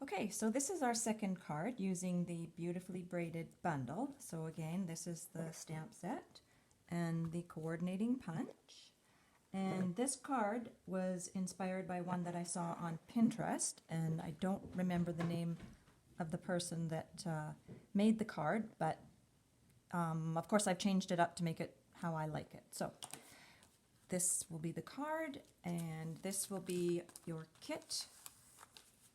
Okay, so this is our second card using the beautifully braided bundle. So again, this is the stamp set and the coordinating punch. And this card was inspired by one that I saw on Pinterest, and I don't remember the name of the person that made the card, but of course I've changed it up to make it how I like it. So this will be the card, and this will be your kit.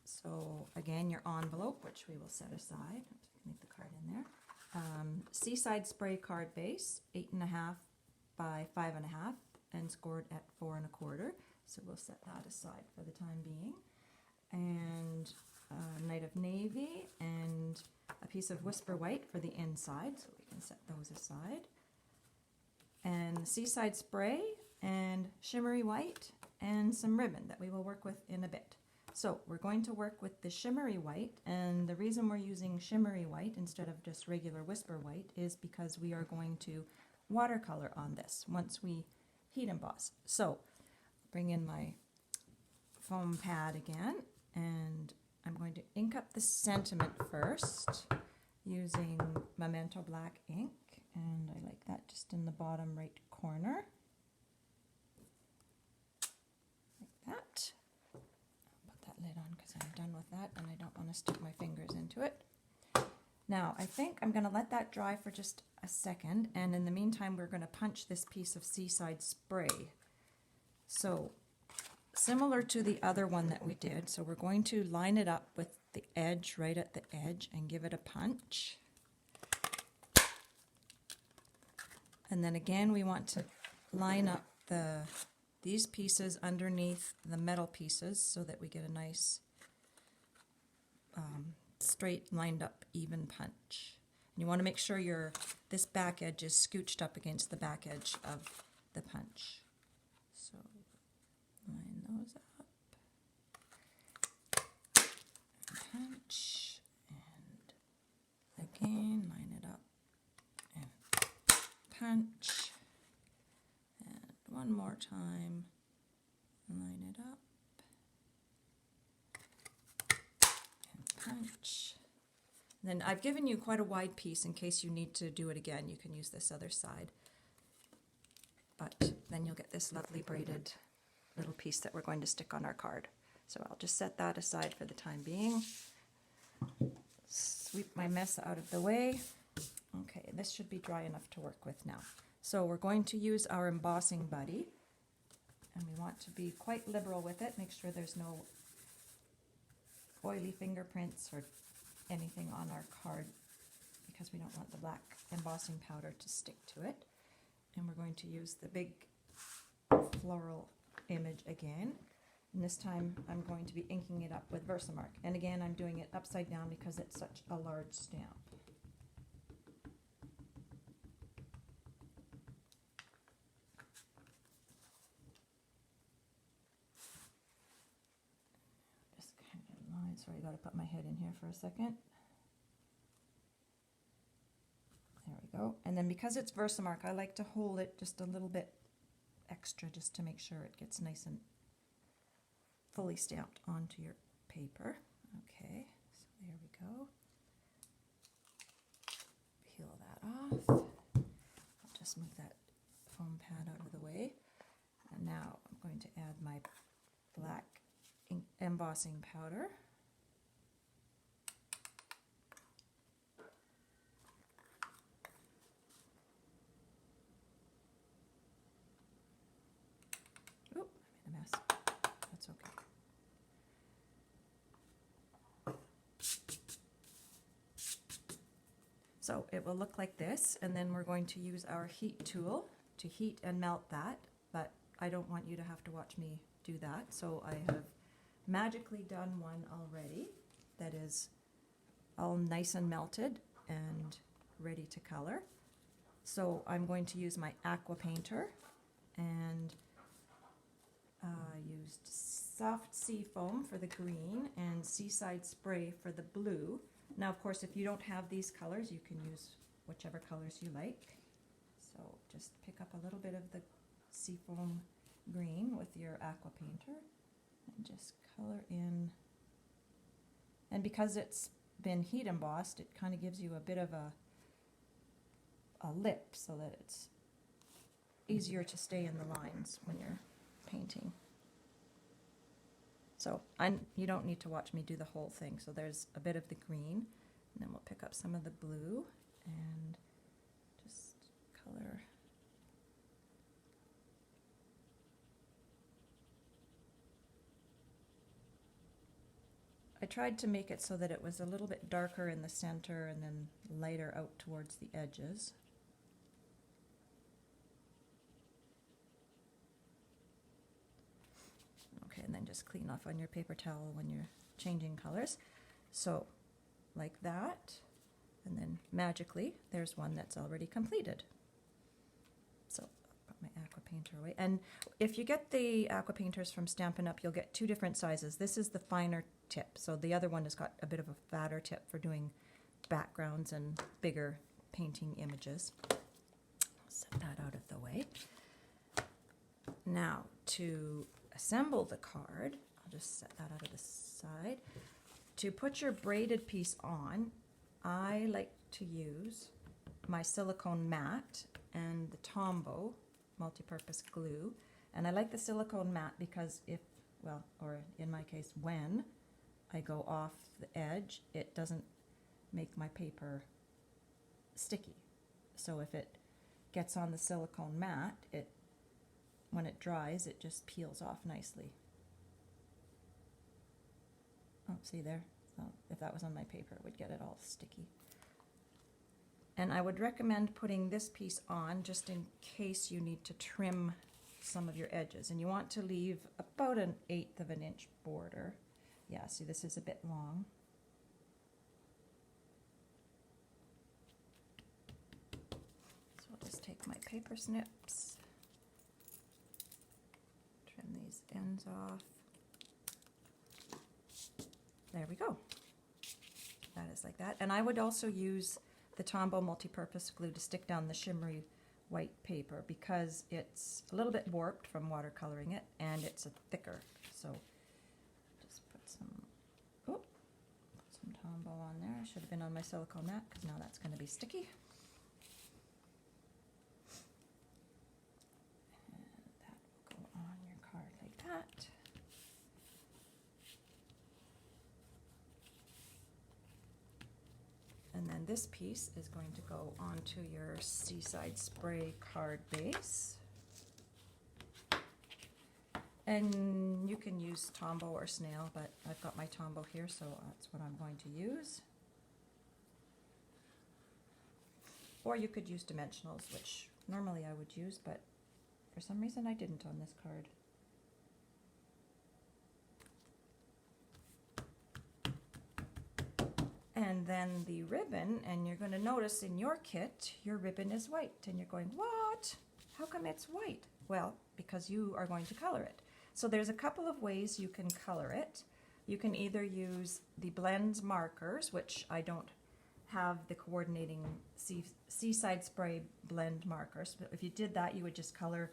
So again, your envelope, which we will set aside. Leave the card in there. Seaside Spray card base, 8.5 by 5.5, and scored at 4 1/4. So we'll set that aside for the time being. And Night of Navy and a piece of Whisper White for the inside, so we can set those aside. And Seaside Spray and Shimmery White and some ribbon that we will work with in a bit. So we're going to work with the Shimmery White, and the reason we're using Shimmery White instead of just regular Whisper White is because we are going to watercolor on this once we heat emboss. So bring in my foam pad again, and I'm going to ink up the sentiment first using Memento Black ink, and I like that just in the bottom right corner, like that. Lid on because I'm done with that and I don't want to stick my fingers into it. Now I think I'm going to let that dry for just a second, and in the meantime we're going to punch this piece of Seaside Spray. So similar to the other one that we did, so we're going to line it up with the edge right at the edge and give it a punch. And then again we want to line up these pieces underneath the metal pieces so that we get a nice straight lined up even punch. And you want to make sure this back edge is scooched up against the back edge of the punch. So line those up, punch, and again line it up and punch. One more time, line it up, and punch. And then I've given you quite a wide piece in case you need to do it again. You can use this other side. But then you'll get this lovely braided little piece that we're going to stick on our card. So I'll just set that aside for the time being. Sweep my mess out of the way. Okay, this should be dry enough to work with now. So we're going to use our embossing buddy, and we want to be quite liberal with it. Make sure there's no oily fingerprints or anything on our card because we don't want the black embossing powder to stick to it. And we're going to use the big floral image again. And this time I'm going to be inking it up with Versamark. And again, I'm doing it upside down because it's such a large stamp. Sorry, I got to put my head in here for a second. There we go. And then because it's Versamark, I like to hold it just a little bit extra just to make sure it gets nice and fully stamped onto your paper. Okay, so there we go. Peel that off. I'll just move that foam pad out of the way. And now I'm going to add my black embossing powder. That's okay. So it will look like this, and then we're going to use our heat tool to heat and melt that, but I don't want you to have to watch me do that. So I have magically done one already that is all nice and melted and ready to color. So I'm going to use my aqua painter and used soft sea foam for the green and Seaside Spray for the blue. Now of course if you don't have these colors you can use whichever colors you like. So just pick up a little bit of the sea foam green with your aqua painter and just color in And because it's been heat embossed, it kind of gives you a bit of a lip so that it's easier to stay in the lines when you're painting. So you don't need to watch me do the whole thing. So there's a bit of the green, and then we'll pick up some of the blue and just color. I tried to make it so that it was a little bit darker in the center and then lighter out towards the edges. Okay, and then just clean off on your paper towel when you're changing colors. So, like that, and then magically, there's one that's already completed. So, I'll put my aqua painter away. And if you get the aqua painters from Stampin' Up, you'll get two different sizes. This is the finer tip, so the other one has got a bit of a fatter tip for doing backgrounds and bigger painting images. I'll set that out of the way. Now, to assemble the card, I'll just set that out of the side. To put your braided piece on, I like to use my silicone mat and the Tombow multi-purpose glue. And I like the silicone mat because or in my case, when I go off the edge, it doesn't make my paper sticky. So if it gets on the silicone mat, when it dries, it just peels off nicely. Oh, see there? So if that was on my paper, it would get it all sticky. And I would recommend putting this piece on just in case you need to trim some of your edges. And you want to leave about 1/8 of an inch border. Yeah, see, this is a bit long. So I'll just take my paper snips, trim these ends off. There we go. That is like that. And I would also use the Tombow multi-purpose glue to stick down the shimmery white paper because it's a little bit warped from watercoloring it and it's thicker. So just put some Tombow on there. I should have been on my silicone mat because now that's going to be sticky. And that will go on your card like that. And then this piece is going to go onto your Seaside Spray card base. And you can use Tombow or snail, but I've got my Tombow here, so that's what I'm going to use. Or you could use dimensionals, which normally I would use, but for some reason I didn't on this card. And then the ribbon, and you're going to notice in your kit, your ribbon is white. And you're going, what? How come it's white? Well, because you are going to color it. So there's a couple of ways you can color it. You can either use the blend markers, which I don't have the coordinating Seaside Spray blend markers. But if you did that, you would just color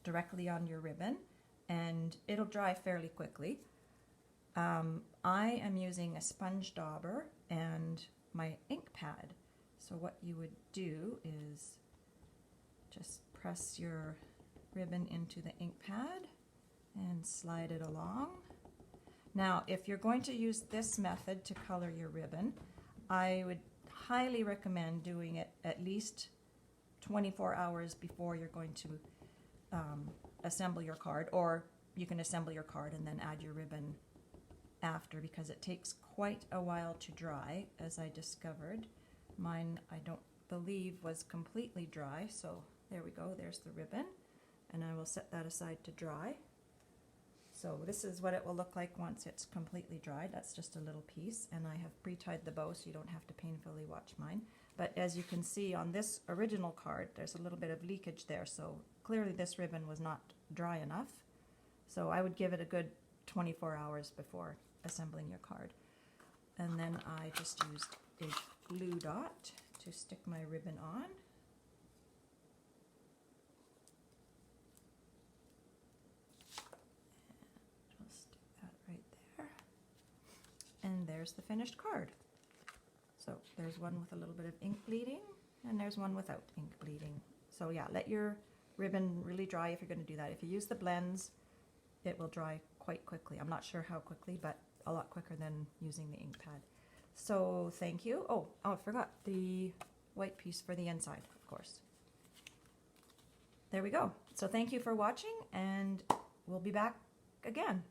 directly on your ribbon, and it'll dry fairly quickly. I am using a sponge dauber and my ink pad. So what you would do is just press your ribbon into the ink pad and slide it along. Now, if you're going to use this method to color your ribbon, I would highly recommend doing it at least 24 hours before you're going to assemble your card, or you can assemble your card and then add your ribbon after, because it takes quite a while to dry, as I discovered. Mine, I don't believe, was completely dry, so there we go, there's the ribbon, and I will set that aside to dry. So this is what it will look like once it's completely dried. That's just a little piece, and I have pre-tied the bow so you don't have to painfully watch mine. But as you can see on this original card, there's a little bit of leakage there, so clearly this ribbon was not dry enough. So I would give it a good 24 hours before assembling your card. And then I just used a glue dot to stick my ribbon on. And we'll stick that right there. And there's the finished card. So there's one with a little bit of ink bleeding, and there's one without ink bleeding. So yeah, let your ribbon really dry if you're going to do that. If you use the blends, it will dry quite quickly. I'm not sure how quickly, but a lot quicker than using the ink pad. So thank you. Oh, I forgot the white piece for the inside, of course. There we go. So thank you for watching, and we'll be back again.